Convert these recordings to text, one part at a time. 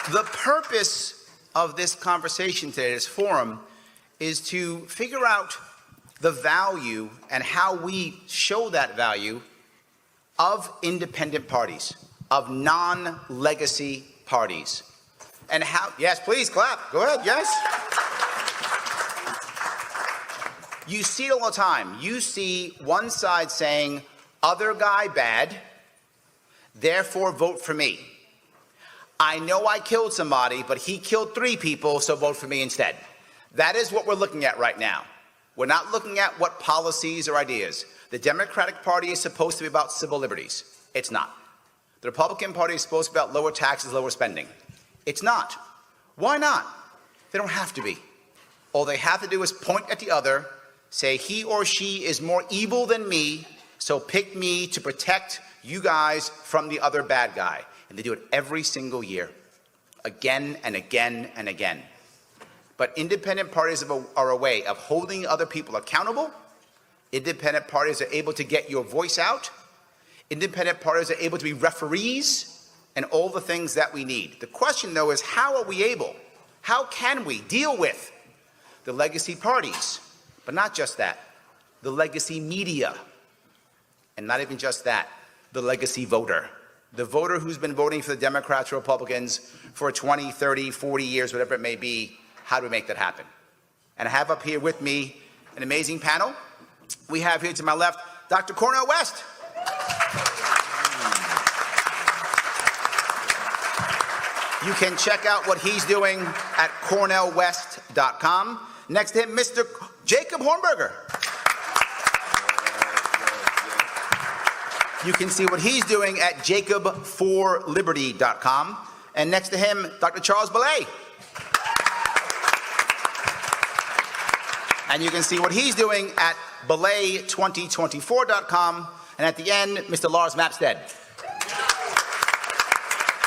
The purpose of this conversation today, this forum, is to figure out the value and how we show that value of independent parties, of non-legacy parties. And how, yes, please clap, go ahead, yes. You see it all the time. You see one side saying, other guy bad, therefore vote for me. I know I killed somebody, but he killed 3 people, so vote for me instead. That is what we're looking at right now. We're not looking at what policies or ideas. The Democratic Party is supposed to be about civil liberties. It's not. The Republican Party is supposed to be about lower taxes, lower spending. It's not. Why not? They don't have to be. All they have to do is point at the other, say he or she is more evil than me, so pick me to protect you guys from the other bad guy. And they do it every single year, again and again and again. But independent parties are a way of holding other people accountable. Independent parties are able to get your voice out. Independent parties are able to be referees and all the things that we need. The question, though, is how are we able, how can we deal with the legacy parties, but not just that, the legacy media, and not even just that, the legacy voter. The voter who's been voting for the Democrats or Republicans for 20, 30, 40 years, whatever it may be. How do we make that happen? And I have up here with me an amazing panel. We have here to my left, Dr. Cornel West. You can check out what he's doing at cornelwest.com. Next to him, Mr. Jacob Hornberger. You can see what he's doing at jacobforliberty.com. And next to him, Dr. Charles Ballay. And you can see what he's doing at Ballay2024.com. And at the end, Mr. Lars Mapstead.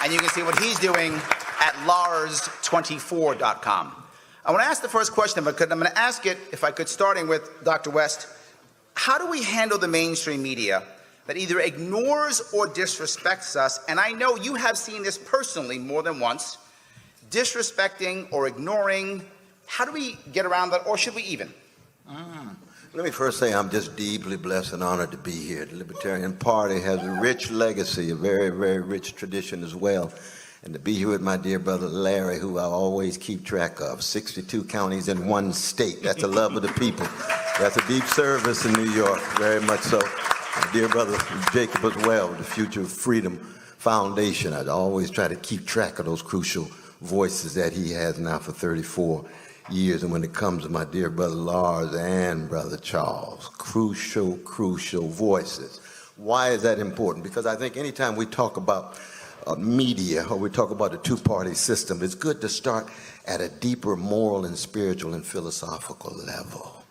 And you can see what he's doing at Lars24.com. I want to ask the first question if I could. I'm going to ask it, if I could, starting with Dr. West. How do we handle the mainstream media that either ignores or disrespects us? And I know you have seen this personally more than once, disrespecting or ignoring. How do we get around that, or should we even? Let me first say I'm just deeply blessed and honored to be here. The Libertarian Party has a rich legacy, a very, very rich tradition as well. And to be here with my dear brother Larry, who I always keep track of, 62 counties in one state. That's the love of the people. That's a deep service in New York, very much so. My dear brother Jacob as well, the Future Freedom Foundation. I always try to keep track of those crucial voices that he has now for 34 years. And when it comes to my dear brother Lars and brother Charles, crucial, crucial voices. Why is that important? Because I think anytime we talk about media or we talk about the two-party system, it's good to start at a deeper moral and spiritual and philosophical level.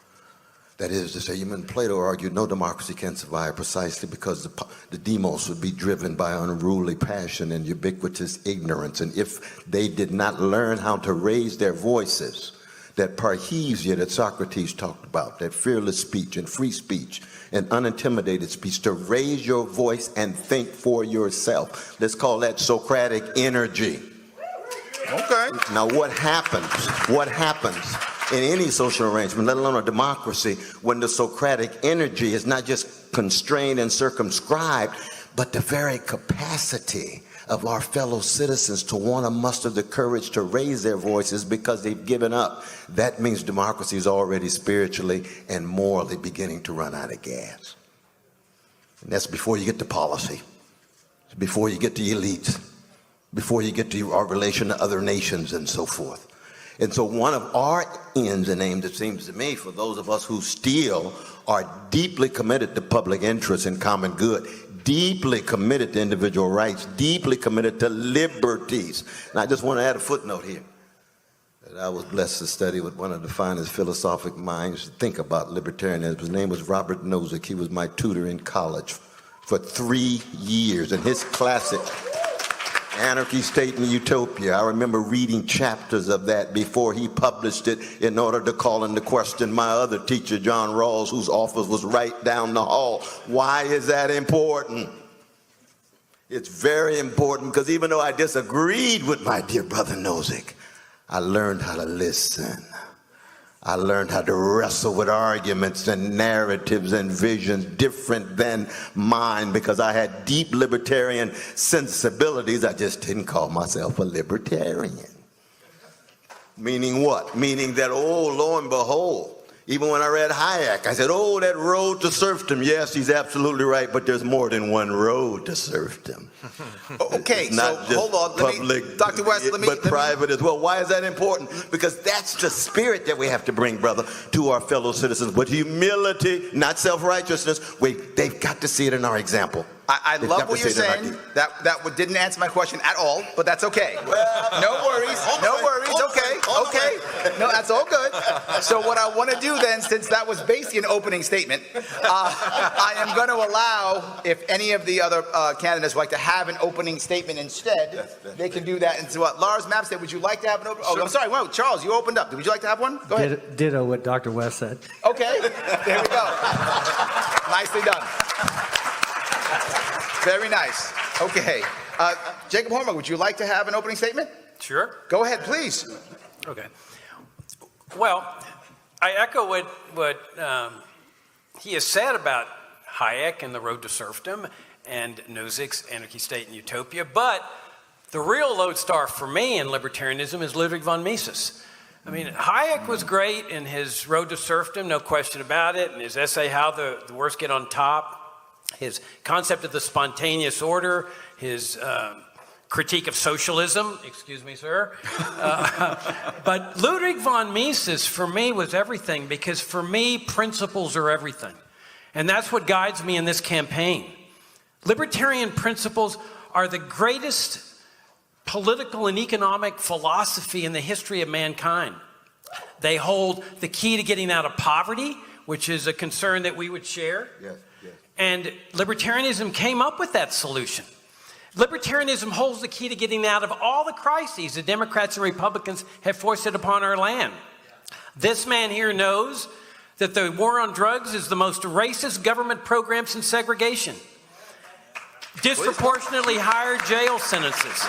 That is to say, even Plato argued no democracy can survive precisely because the demos would be driven by unruly passion and ubiquitous ignorance. And if they did not learn how to raise their voices, that parrhesia that Socrates talked about, that fearless speech and free speech and unintimidated speech, to raise your voice and think for yourself. Let's call that Socratic energy. Okay. Now what happens in any social arrangement, let alone a democracy, when the Socratic energy is not just constrained and circumscribed, but the very capacity of our fellow citizens to want to muster the courage to raise their voices because they've given up. That means democracy is already spiritually and morally beginning to run out of gas. And that's before you get to policy, before you get to elites, before you get to our relation to other nations and so forth. And so one of our ends and aims, it seems to me, for those of us who still are deeply committed to public interest and common good, deeply committed to individual rights, deeply committed to liberties. And I just want to add a footnote here. That I was blessed to study with one of the finest philosophic minds to think about libertarianism. His name was Robert Nozick. He was my tutor in college for 3 years. And his classic, Anarchy, State, and Utopia, I remember reading chapters of that before he published it in order to call into question my other teacher, John Rawls, whose office was right down the hall. Why is that important? It's very important because even though I disagreed with my dear brother Nozick, I learned how to listen. I learned how to wrestle with arguments and narratives and visions different than mine because I had deep libertarian sensibilities. I just didn't call myself a libertarian. Meaning what? Meaning that, oh, lo and behold, even when I read Hayek, I said, oh, that road to serfdom. Yes, he's absolutely right, but there's more than one road to serfdom. Okay, so hold on. Dr. West, but private as well. Why is that important? Because that's the spirit that we have to bring, brother, to our fellow citizens. With humility, not self-righteousness. They've got to see it in our example. I love what you're saying. That didn't answer my question at all, but that's okay. Well, no worries. Okay. No, that's all good. So what I want to do then, since that was basically an opening statement, I am going to allow, if any of the other candidates would like to have an opening statement instead, they can do that. And so what? Lars Mapstead, would you like to have an opening? Oh, I'm sorry. Whoa, Charles, you opened up. Would you like to have one? Go ahead. Ditto what Dr. West said. Okay. There we go. Nicely done. Very nice. Okay. Jacob Hornberger, would you like to have an opening statement? Sure. Go ahead, please. Okay. Well, I echo what he has said about Hayek and the road to serfdom and Nozick's Anarchy, State, and Utopia, but the real lodestar for me in libertarianism is Ludwig von Mises. I mean, Hayek was great in his Road to Serfdom, no question about it, and his essay, How the Worst Get on Top, his concept of the spontaneous order, his critique of socialism, excuse me, sir. But Ludwig von Mises, for me, was everything, because for me, principles are everything. And that's what guides me in this campaign. Libertarian principles are the greatest political and economic philosophy in the history of mankind. They hold the key to getting out of poverty, which is a concern that we would share. Yes, yes. And libertarianism came up with that solution. Libertarianism holds the key to getting out of all the crises the Democrats and Republicans have foisted upon our land. This man here knows that the war on drugs is the most racist government program since segregation. Disproportionately higher jail sentences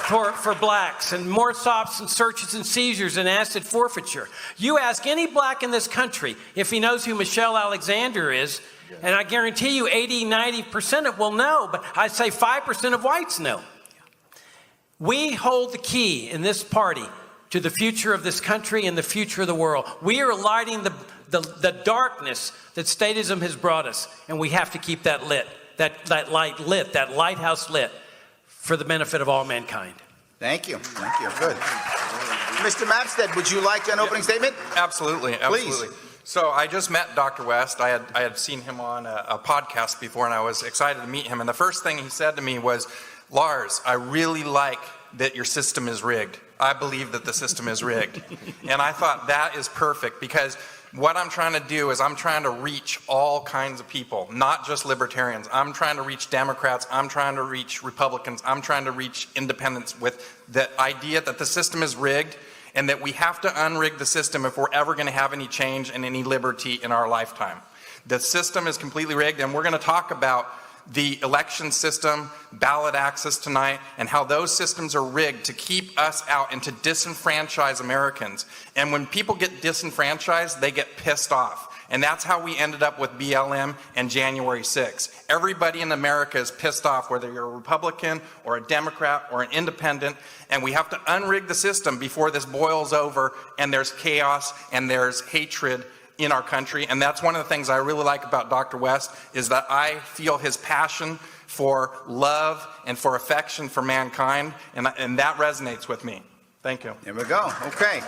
for blacks, and more stops and searches and seizures and asset forfeiture. You ask any black in this country if he knows who Michelle Alexander is, and I guarantee you 80, 90% will know, but I'd say 5% of whites know. We hold the key in this party to the future of this country and the future of the world. We are lighting the darkness that statism has brought us, and we have to keep that lit. That light lit, that lighthouse lit, for the benefit of all mankind. Thank you. Thank you. Good. Mr. Mapstead, would you like an opening statement? Absolutely. Absolutely. Please. So I just met Dr. West. I had seen him on a podcast before, and I was excited to meet him. And the first thing he said to me was, Lars, I really like that your system is rigged. I believe that the system is rigged. And I thought that is perfect, because what I'm trying to do is I'm trying to reach all kinds of people, not just libertarians. I'm trying to reach Democrats. I'm trying to reach Republicans. I'm trying to reach independents with the idea that the system is rigged and that we have to unrig the system if we're ever going to have any change and any liberty in our lifetime. The system is completely rigged, and we're going to talk about the election system, ballot access tonight, and how those systems are rigged to keep us out and to disenfranchise Americans. And when people get disenfranchised, they get pissed off. And that's how we ended up with BLM and January 6th. Everybody in America is pissed off, whether you're a Republican or a Democrat or an independent, and we have to unrig the system before this boils over and there's chaos and there's hatred in our country. And that's one of the things I really like about Dr. West, is that I feel his passion for love and for affection for mankind, and that resonates with me. Thank you. Here we go. Okay.